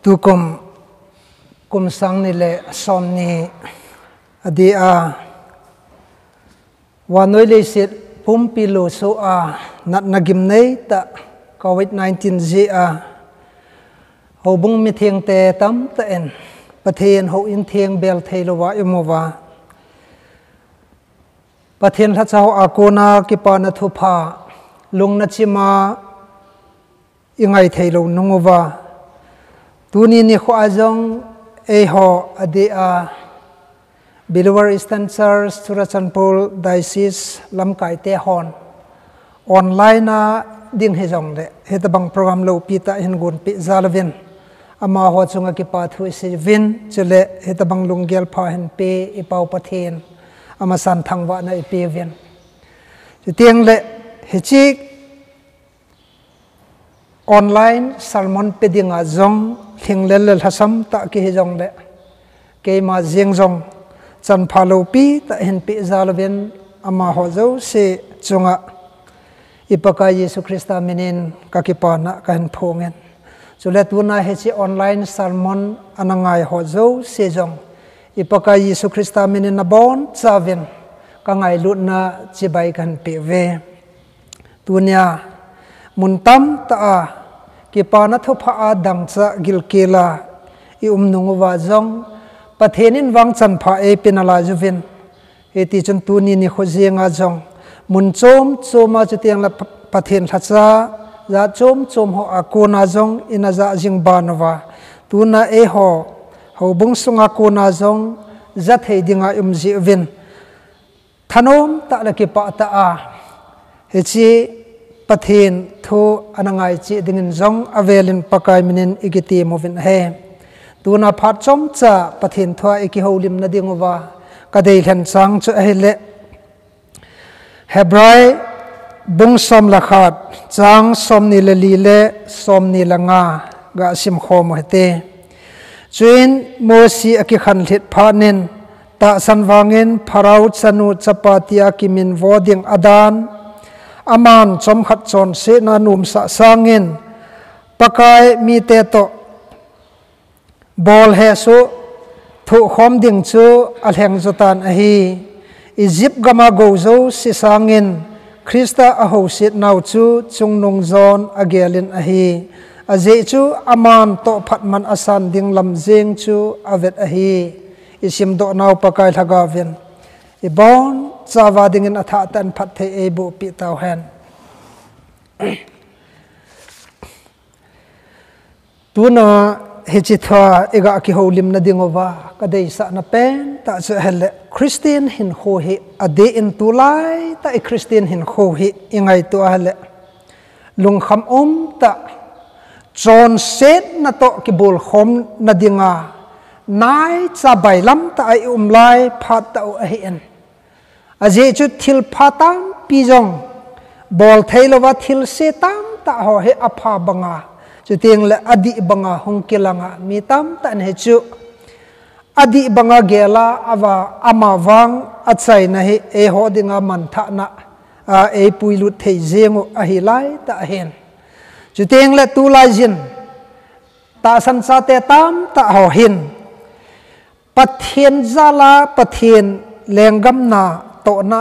tu kum sang ni le som ni adia wanoi le sit pum pilo so nat nagim nei ta COVID-19 ji ho bung mi thieng te tam ta en pathian ho in thieng bel theilowa imova pathian tha chau akona ki pa na thu pha lung na chima ingai theilo nungova tuni ni kho ajong e ho adia Believer Eastern Church Surachanpur Diocese lamkai te hon online na ding he jong le he tabang program lo pita hin gun pi zalvin ama ho chunga ki pa thu se vin chule he tabang lunggel pha hin pe i pau pathen ama san thangwa na i pe vin tiang le he chi online salmon pedinga zong thinglel hasam ta ki he jong le ke ma jeng jong chan phalo pi ta hin pe zalvin ama ho zo se chunga ipaka Yesu Krista minin kakipana kan phongen chule tuna he chi online sermon anangai ho zo se jong ipaka Yesu Krista minin abon chaven kangai lutna chibai kan pe ve tunia muntam ta kipana thopa adang cha gilkela I nunguwa jong pathenin wang chan pha e pinala juvin eti chun tuni ni khojenga jong mun chom choma chutiang la pathen thacha za chom ho akona jong ina za jing banwa tuna e ho bung sunga kona jong za thei dinga umji vin thanom ta la ki pa ta he chi pathen tho anangai chi dingin jong avelin pakai minin igiti movin he tuna phat chom cha pathen thwa eki holim na dingwa kadei hlen chang chu hele Hebrai bung som lakhat chang som ni le li le som ni langa ga sim khom hete chuin mosi aki khan thit phanin ta sanwangin pharau chanu chapatia kimin voding adan aman chom khat chon se na num sa sangin pakai mi te to bol he so thu khom ding chu alheng zotan ahi Egypt gama gozo si sangin Krista aho sit nau chu chungnung zon agelin ahi aze chu aman to phatman asan ding lam jeng chu avet ahi isim do nau pakai thagavin ibon chawa dingin atha tan phat the ebu pi taw hen tuna hechithwa ega ki holim na dingova kadei sa na pen ta che hele Christian hin ho hi ade in tulai ta I Christian hin ho hi ingai tu hele lung kham ta John set na to ki bul khom na dinga nai cha bailam ta ai lai phat ta a hi en aje chu thil phatam pi jong bol thailowa thil se tam ta ho he apha banga chu tiang le adi banga hongkelanga mi tam ta ne chu adi banga gela awa amawang achai na he e ho dinga man tha na e puilut thei zengo a hi lai ta hen chu tiang le tu lai jin ta san sa te tam ta ho hin pathian zala pathian lenggam na to na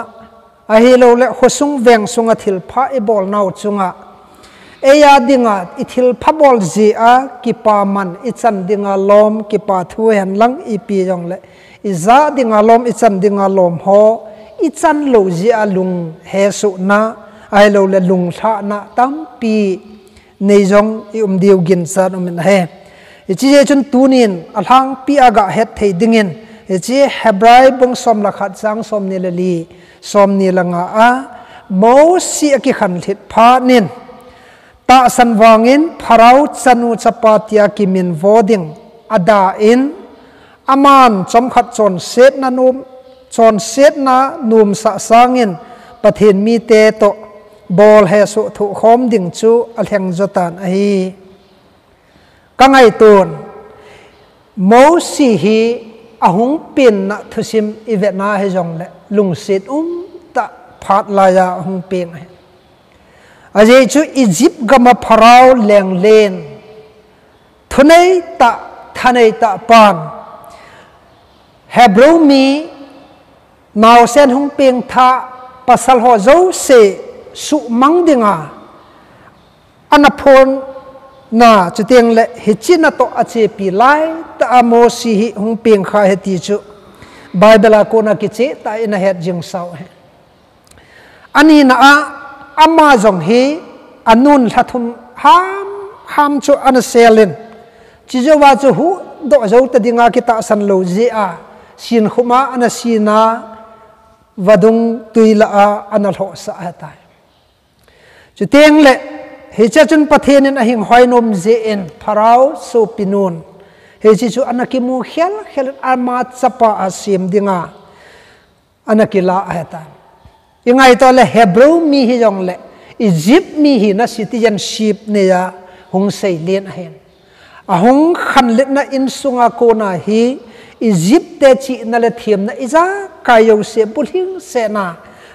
a hi lo le khosung veng sunga thil pha e bol nau chunga eya dinga ithil phabol ji kipa man ichan dinga lom kipa thu hen lang ipi jong le iza dinga lom ichan dinga lom ho ichan lo ji lung he su na ai lo le lung tha na tam pi nei jong I diu gin sa no min he ichi je chun tunin alhang pi aga het thei dingin ichi Hebrai bung som la khat chang som ni le li som ni langa mo si aki khan thit pha nin ta sanwangin pharau chanu chapatia kimin voding ada in aman chom khat chon set na num sa sangin pathin mi te to bol he su thu khom ding chu alheng zotan ahi kangai ton mo si hi ahung pin na thusim ivetna he jong le lungsit ta phat la ya ahung pin aje chu Egypt gama pharau leng len thunei ta thanei ta pan Hebrew mi nào sen hung pieng tha pasal ho zo se su mang dinga anapon na chutiang le hichina to ache pi lai ta amo si hi hung pieng kha he ti chu Bible ko na kiche ta ina het jing sau he ani na a ama jong hi anun thathum ham chu an selin chi jo wa chu hu do zo ta dinga ki ta san lo je a sin khuma ana sina vadung tuila a anal ho sa ta chu teng le he cha chun pathen in a hing hoinom je en pharao so pinun he chi chu anakimu khel ama chapa asim dinga anakila ata ingai to le Hebrew mi hi jong le Egypt mi hi na citizenship ne ya hung sei len hen a hung khan let na in sunga ko na hi Egypt te chi na le thiam na iza kayo se bulhing se na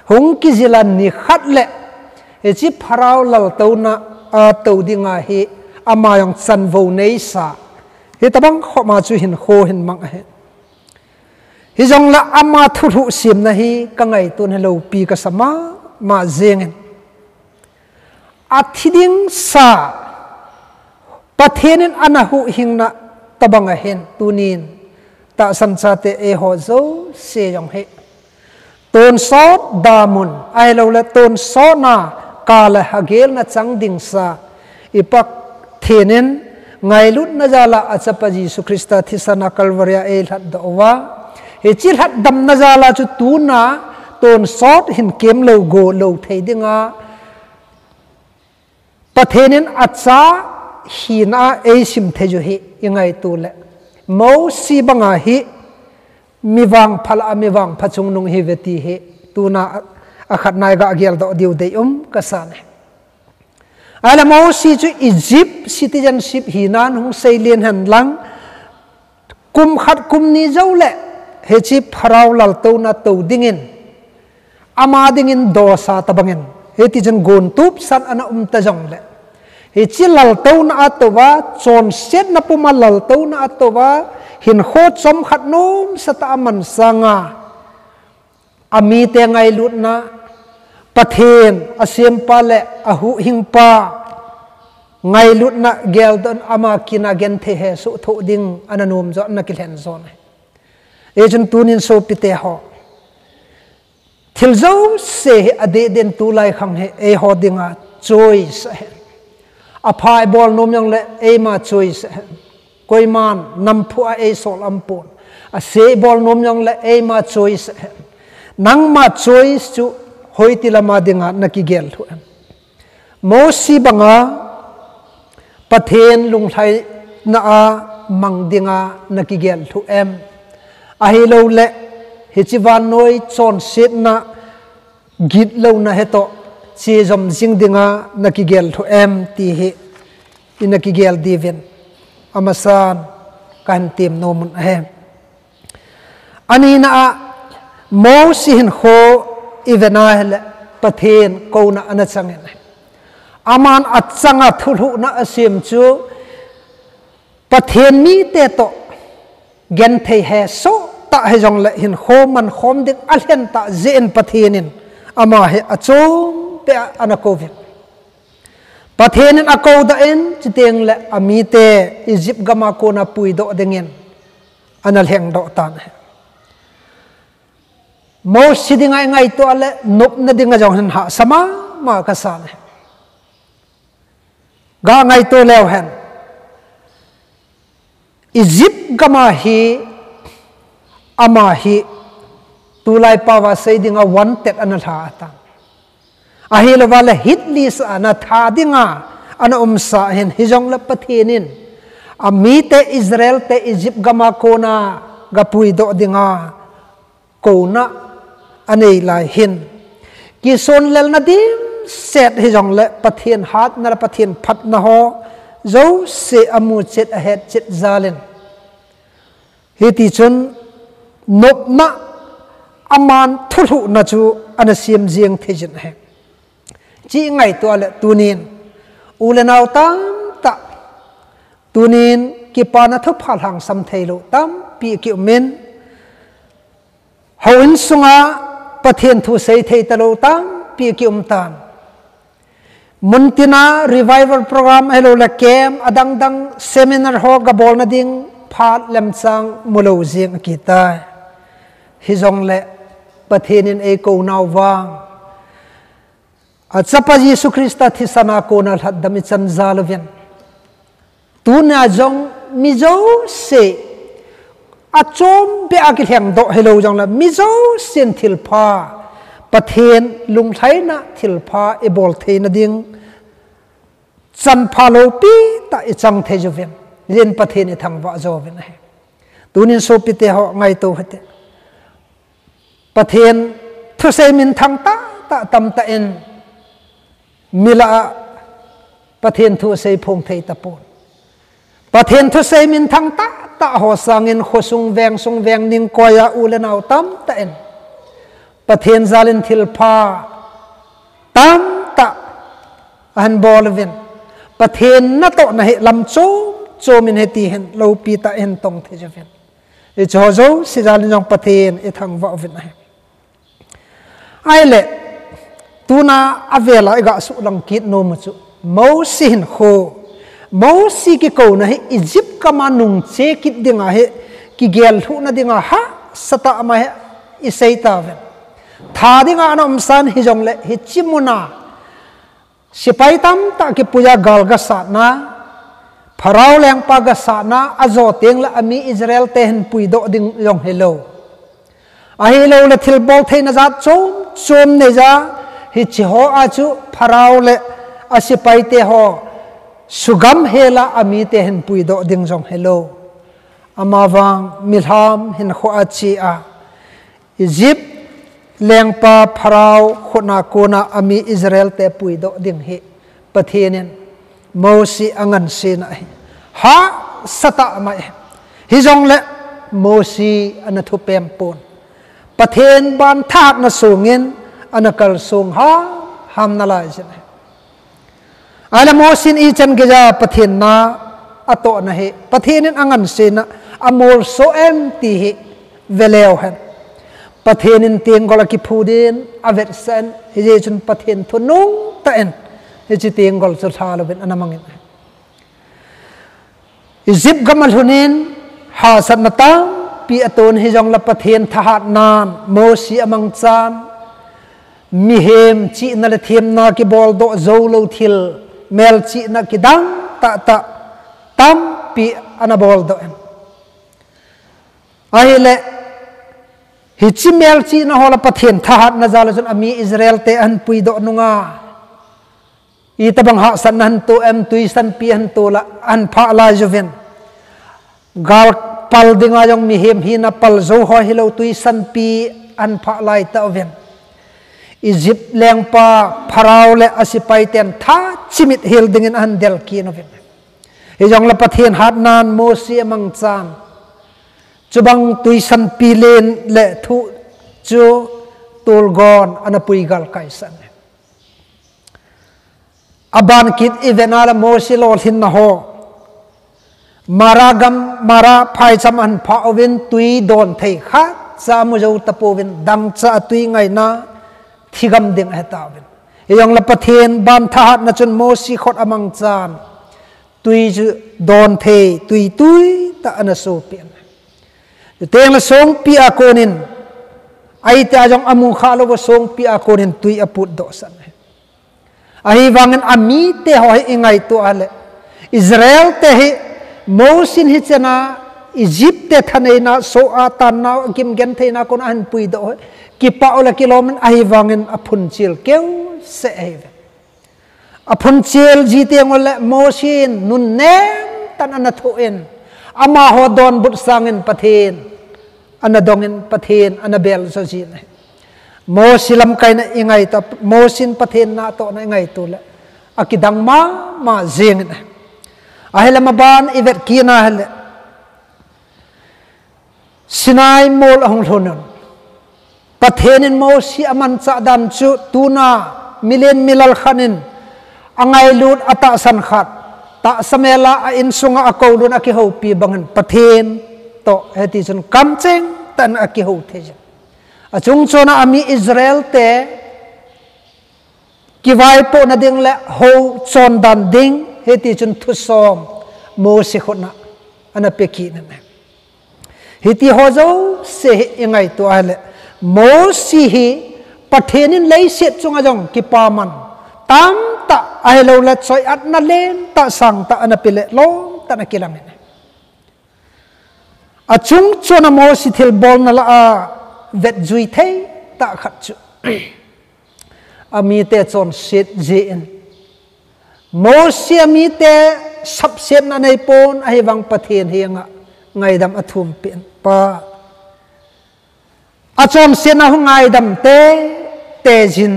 hung ki zilan ni khat le e chi pharao lal to na a to dinga hi ama yong chan vo nei sa hi tabang kho ma chu hin kho hin mang he hi jong la ama thu thu sim na hi ka ngai tun hello pi ka sama ma zeng a thiding sa pathenin anahu hingna tabanga hen tunin ta san cha te e ho zo se yong he ton sot damun ai lo la ton so na ka la hagel na chang ding sa ipak thenen ngai lut na jala achapa Jesu Krista thisana kalvaria e hat dawa he chil hat dam na jala chu tu na ton sot hin kem lo go lo thei dinga pathenin acha hina e sim theju hi ingai tu le mo si banga hi miwang phala miwang phachung nung hi veti he tuna akhat nai ga gel do diu dei kasan ala mo si chu Egypt citizenship hinan hung seilien han lang kum khat kum ni zo le he chi pharao lal to na to dingin ama dingin do sa tabangin he ti jan gon tup san ana ta jong le he chi lal to na atwa chon set na puma lal to na atwa hin kho chom khat nom sata man sanga ami te ngai lut na pathen asem pa le ahu hing pa ngai lut na gel don ama kina gen the he su tho ding ananom zo na kilhen zon e jun tunin so pite ho thil zo se ade den tu lai khang he e ho dinga choice aphai bol nom yang le e ma choice koiman nam phu a e sol ampon a se bol nom yang le e ma choice nang ma choice chu hoitilama dinga nakigel thu mo si banga pathen lunglai na a mangdinga nakigel thu em a hi lo le hichiwan noi chon set na git lo na heto chi jom jing dinga nakigel thu em ti hi inakigel divin amasan kan tim nomun hem ani na mo si hin kho ivenal pathen ko na anachangin aman achanga thulu na asim chu pathen mi te to gen thei he so ta he jong le hin khoman khom dik alhen ta zen pathenin ama he achom pe anakovin pathenin akau da en chiteng le ami te Egypt gama ko na pui do dengen anal heng do tan mo sidinga ngai to ale nop na dinga jong han ha sama ma ka san ga ngai to lew hen Egypt gama hi ama hi tulai pawa seidinga wanted anal ha ta ahil wala hit list ana tha dinga ana umsa hen hijong la pathenin ami te Israel te Egypt gama kona gapui do dinga kona anei lai hin ki son lel na dim set hijong la pathen hat na pathen phat na ho zo se amu chet ahead chet zalen hiti chun nop na aman thulu na chu anasim jiang thejin he chi ngai to le tunin ulenaw tam ta tunin kipa na thu phal hang sam theilu tam pi ki men hoin sunga pathian thu sei thei talo tam pi ki tan muntina revival program hello la kem adang dang seminar ho gabol na ding phat lem chang mulo jing kita hi jong le pathianin e ko naw wang achapa Yesu Krista thi sana ko na hat dami chan zalovian tu na jong mi zo se achom be akil hem do hello jong la mi zo sin thil pha pathian lung thai na thil pha e bol the na ding chan pha lo pi ta e chang the jovian len pathian e thang wa jovian he tunin so pi te ho ngai to hate pathian thu se min thang ta tam ta en mila pathian thu se phong thei ta pon pathian thu se min thang ta ho sangin khosung veng ning koya ulenau tam ta en pathian zalin thil pha tam ta an bolvin pathian na to na he lam cho min he ti hen lo pi ta en tong the javen e jo jo si zalin jong pathian e thang wa vin he ai le tuna avela ga su lang kit no mu chu mo sin kho mo si ki ko na he Egypt kama nung che kit dinga he ki gel thu na dinga ha sata ma he isai ta ve tha dinga anom san hi jong le hi chimuna sipai tam ta ki puja gal ga sa na pharao leng pa ga sa na azo teng la ami Israel te hen pui do ding yong hello a hello le thil bol theina za chom ne za hi chi ho a chu pharao le asipai te ho sugam hela ami te hen pui do ding jong hello amawang milham hin kho a chi a Egypt lengpa pharao khona kona ami Israel te pui do ding hi pathianin mosi angan sin ai ha sata mai hi jong le mosi anathu pem pon pathian ban thak na sungin anakal sung ha ham na lai jin ala mosin i chan geja pathian na ato na he pathianin angan sin amol so empty hi veleo han pathianin tiang gola ki phudin avet san hi je chun pathian thunung ta en hi chi tiang gol chu thalo ben anamangin Egypt gamal hunin ha sanata pi aton hi jong la pathian thahat nan mosi amang chan mi hem chi na le them na ki bol do zo lo thil mel chi na ki dang ta tam pi anabol do em ai le hi chi mel chi na hola pathian thahat na zala chun ami Israel te an pui do nunga i tabang ha san han to em tui san pi han to la an pha la joven gal pal dinga jong mi hem hi na pal zo ho hilo tui san pi an pha lai ta oven Egypt lengpa pharao le asipai ten tha chimit hil dingin an del ki no ven hi jong la pathian hat nan mosi amang chan chubang tui san pi len le thu chu tul gon anapui gal kai san aban kit evenala mosi lol hin na ho maragam mara phai cham an pha ovin tui don thei kha cha mu jo tapovin dang cha tui ngai na thigam ding hetawin eyong la pathian ban thahat na chun mosi khot amang chan tui ju don thei tui ta anaso pian teng la song pi akonin ai ta jong amu khalo bo song pi akonin tui aput do san ai wangen ami te hoi ingai to ale Israel te hi mosin hi chana Egypt te thaneina so atan na kim gen theina kon an pui do ki paula kilomen ai wangen aphun chil keu se eve aphun chil jite ngol mosin nun nem tan ana thoen ama ho don but sangin pathin ana dongin pathin ana bel so jin mosilam kaina ingai ta mosin pathin na to na ingai tu la akidang ma zeng na ahela maban ivet kina hele sinai mol ahong thonon pathenin mosi aman cha dan chu tuna milen milal khanin angai lut ata san khat ta samela in sunga akaulun aki ho pi bangan pathen to heti chun kamcheng tan aki ho the achung chona ami Israel te kiwai po na ding le ho chon dan ding heti chun thusom mo se khona ana peki na heti hozo se ingai to ale mo si hi pathenin lei set chunga jong ki paman tam ta ai lo la choi at na len ta sang ta ana pile long ta na kilang ne achung chona mo si thil bol na la a vet zui thei ta khat chu ami te chon sit jin mo si ami te sab set na nei pon ai wang pathen hianga ngai dam athum pen pa achom se na hungai dam te jin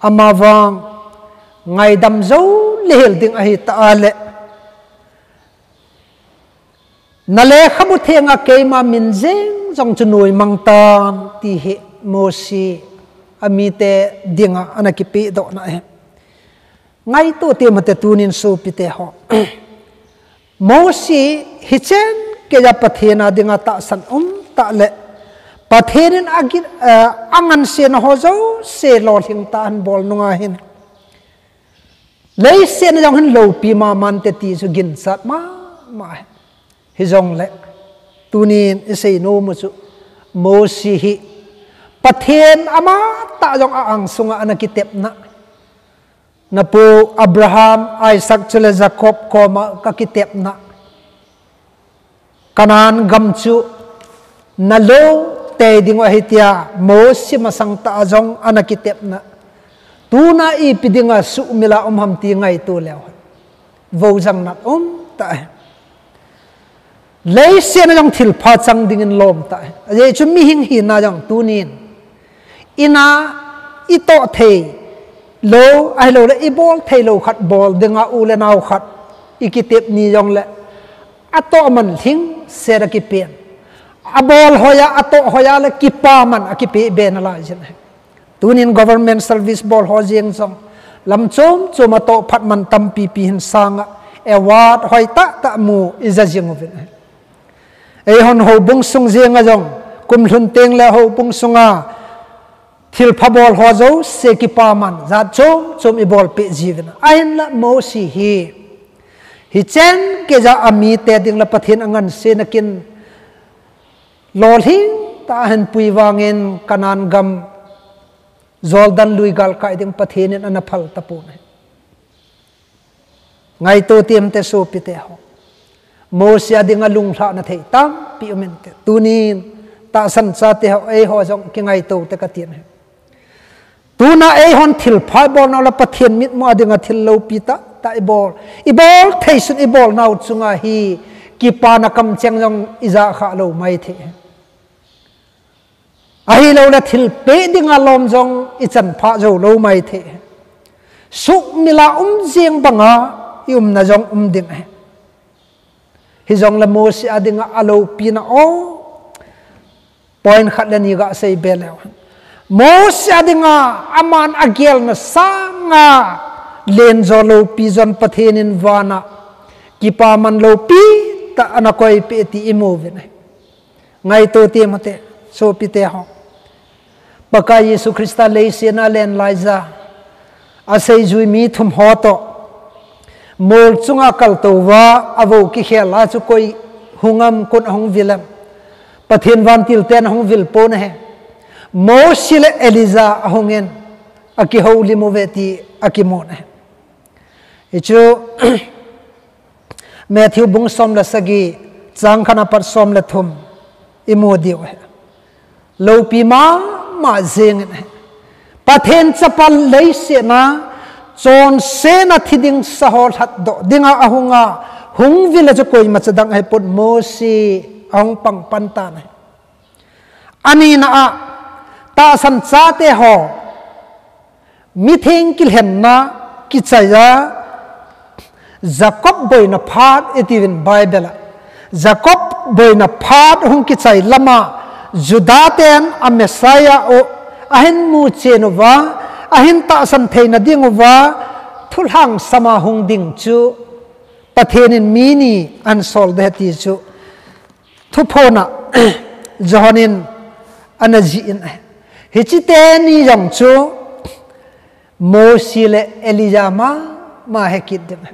amawang ngai dam zo lehel ding ahi ta ale nale khabu thenga keima min jeng jong chunoi mangtan ti he mosi ami te dinga anakipi do na he ngai to te mate tunin so pite ho mosi hichen ke ja pathena dinga ta san ta le pathenin agin angan se na hozo se lo hing ta an bol nunga hin lấy xe nó trong hình lâu pi mà man te ti su gin sat ma hi jong le tunin sei no mu chu mo si hi pathen ama ta jong ang sunga anakitep na po Abraham Isaac chule Jacob koma ka kitep na kanan gam chu na lo te ding wa hitia mo si masang ta jong anakitep na tuna i pidinga su mila ham ti ngai tu lew vo jang nat ta lei se na jong thil pha chang ding in lom ta je chu mi hing hi na jong tunin ina i to the lo ai lo le i bol the lo khat bol dinga u le naw khat ikitep ni jong le ato man thing se ra ki pen a bol hoya ato hoya le ki pa man akipe ben la jin tunin government service bol ho jeng song lam chom choma to phat man tam pi pi hin sanga award hoi ta mu iza jeng of e hon ho bung sung jeng a jong kum hlun teng le ho bung sunga thil pha bol ho zo se ki pa man za chom i bol pe jiven ain la mo si hi chen ke ja ami te ding la pathin angan se nakin lol hing ta han pui wangin kanan gam Jordan lui gal kai ding pathenin ana phal tapu ne ngai to tiam te so pite ho mosia dinga lung thla na thei tam pi umen te tunin ta san cha te ho ei ho jong ki ngai to te ka tien he tuna ei hon thil phai bol na la pathen mit mo dinga thil lo pi ta i bol thei sun i bol nau chunga hi ki pa na kam cheng jong iza kha lo mai the ahi lo la thil pe dinga lom jong i chan pha jo lo mai the suk mila jeng banga na jong ding he hi jong la mo si adinga alo pi na o point khat la ni ga sei belew mo si adinga aman agel na sanga len zo lo pi jon pathenin wana ki pa man lo pi ta ana koi pe ti imove ne ngai to ti mate so pi te ho baka Yesu Krista leisena len laiza asei jui mi thum ho to mol chunga kal to wa avo ki khela chu koi hungam kun hong vilam pathin van til ten hong vil pon he mo sile Eliza ahungen aki holy moveti aki mon he ichu Matthew bung som la sagi chang khana par som la thum imodi he lo pi ma zeng pathen chapal leise na chon se na thiding sahol hat do dinga ahunga hung vila cho koi machadang ai pot mosi ang pang panta na ani na a ta san cha te ho mi theng kil hen na ki chaya Jacob boy na phat etivin Bible Jacob boy na phat hung ki chai lama Judaten a Messiah o ahin mu chenova ahin ta san theina dingova thulhang sama hung ding chu pathianin mini an sol de ti chu thupona johanin anaji in hichite ni jong chu Mosile Elijama ma hekit dem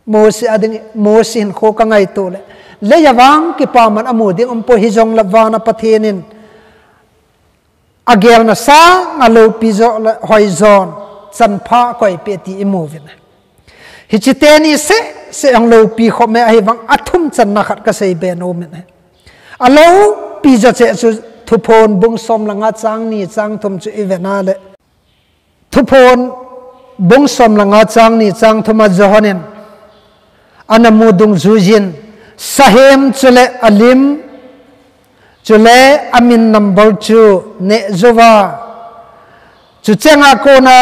Mose ading Mosin kho ka ngai to le yawang ki paman amuding umpo hijong lawana pathianin agel na sa ngalo pizo hoizon chanpha koi peti imovin hichiteni se ang lo pi khome ai wang athum chan na khat ka sei ben omen alo pizo che chu thupon bung som langa chang ni chang thum chu evena le thupon bung som langa chang ni chang thuma johanen anamudung zujin sahem chule alim chule amin number 2 ne zova chu chenga kona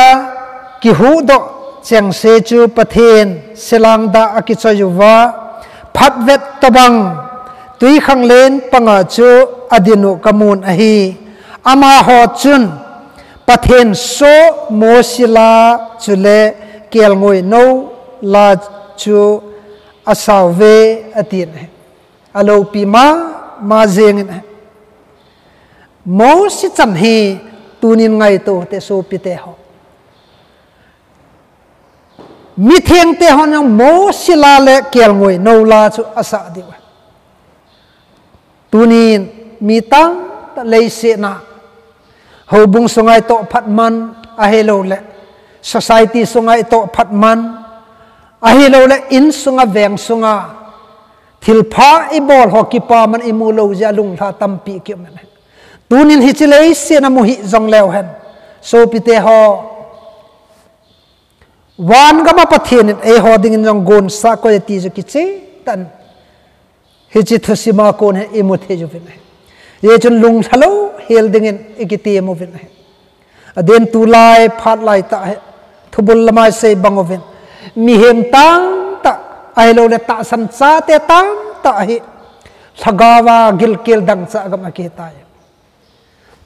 ki hu do cheng se chu pathen selang da akichayuwa phatvet tabang tui khang len panga chu adinu kamun ahi ama ho chun pathen so mosila chule kelngoi no la chu asawe atin alo pi ma zengin mo si chan hi tunin ngai to te so pite ho mi theng te hon yang mo sila le kel ngoi no la chu asa di tunin mi tang ta lei se na ho bung sungai to phatman a hello le society sungai to phatman a hello le in sunga veng sunga thilpha ibol hoki pa man imulo ja lung tha tampi ki man tunin hi chilei se na mu hi jong lew hen so pite ho wan gama pathian e hoding in jong gon sa ko ti ju ki che tan hi chi thusima kon he imu the ju vin ye chun lung thalo hel ding in ikiti mu vin aden tu lai phat lai ta thubul lamai se bangovin mi hem tang ta ai lo le ta san cha te tang ta hi thagawa gil kil dang cha gam ki ta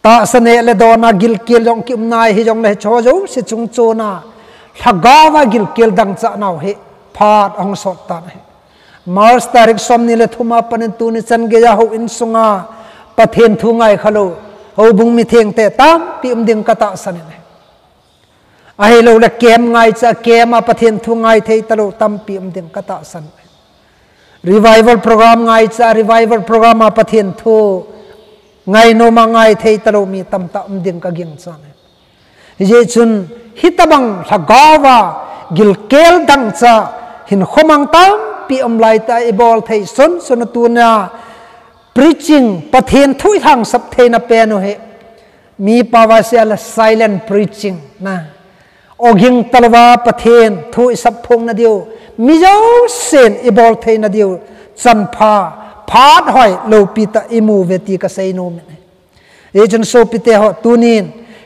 ta sane le dona gil kil jong kim nai hi jong le cho jo si chung cho na thagawa gil kil dang cha naw he phat ong sot ta he mars tarik som ni le thuma panin tu ni chan ge ya ho in sunga pathen thu ngai khalo ho bung mi theng te tam pi ding ka ta san ne ai lo le kem ngai cha kem a pathen thu ngai thei talo tam pi ding ka ta san revival program ngai cha revival program a pathen thu ngai no ma ngai thei talo mi tam ta ding ka ging chan je chun hitabang thagawa gilkel dang cha hin khomang tam pi lai ta ibol thei son sonatuna preaching pathen thui thang sap theina pe no he mi pawasial silent preaching na oging talwa pathen thui sap phong na dio mi jo sen ibol theina dio chanpha phat hoi lo pita imu veti ka sei no me e jon so pite ho tunin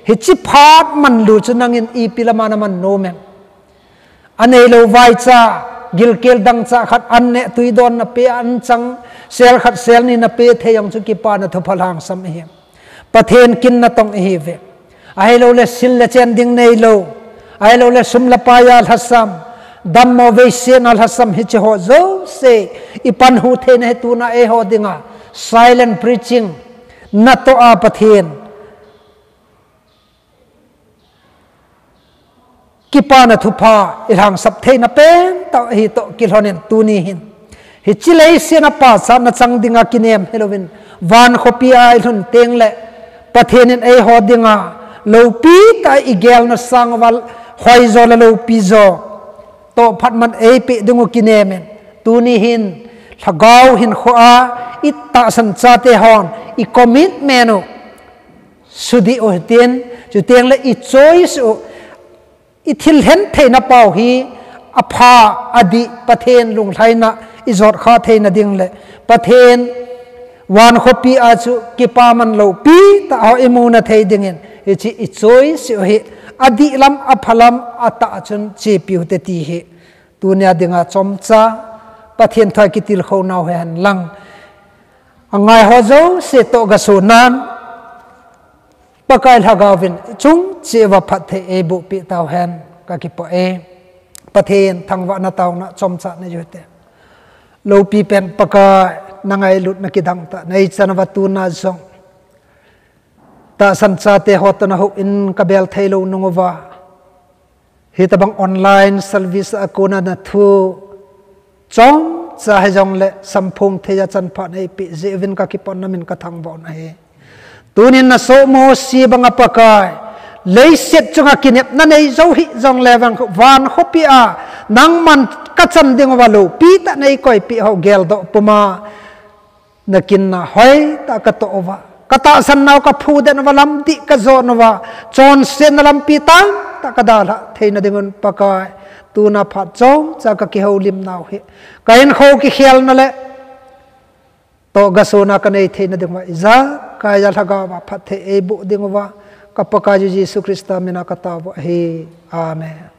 hichi phat man lu chunangin I pilamana man no men ane lo vai cha gilkel dang cha khat anne tuidon na pe an chang sel khat sel ni na pe theyang chu ki pa na thopalang sam he pathen kin na tong hi ve ai lo le sil le chen ding nei lo ai lo le sum la pa ya hasam dam mo ve sen al hasam hi che ho zo se ipan hu the ne tu na e ho dinga silent preaching na to a pathen kipana thupa irang sap theina pen ta hi to kilhonen tuni hin hi chilei sena pa sa na chang dinga kinem helovin van khopia ilhun tengle pathenin ei hodinga lopi ta igel na sangwal hoizo la lopi zo to phatman ei pe dingu kinemen tuni hin thagaw hin khoa itta san cha te hon I commitment sudi ohten chu tengle I choice ithil hen theina pau hi apha adi pathen lung thaina izot kha theina dingle pathen wan khopi a chu kipa man lo pi ta ho imuna thei dingin ichi I choice hi adi lam aphalam ata chun che piu te ti hi tunia dinga chomcha pathen thai kitil kho naw han lang angai ho zo se to ga sunan pakai hagawin chung chewa phathe e bu pi taw hen ka ki po e pathen thangwa na taw na chomcha na yote lo pi pen paka nangai lut na kidang ta nei chanwa tu na zong ta san cha te hot na ho in kabel thailo nungwa hitabang online service akona na thu chong cha he jong le samphung theya chan pha nei pi jevin ka ki pon namin ka thang bon he tunin na so mo si banga pakai lấy xét cho ngạc kinep na nei zo hi jong le van hopi a nang man ka chan ding wa lo pi ta nei koi pi ho gel do puma na kin na hoi ta ka to wa ka ta san naw ka phu den wa lam ti ka zo no wa chon sen na lam pi tang ta ka da la theina dingon pakai tu na phat chong cha ka ki ho lim naw he ka in kho ki khel na le to ga so na ka nei theina ding wa za ka ya thaga wa phat the e bu ding wa kapaka Yesus Krista mina katawa he amen.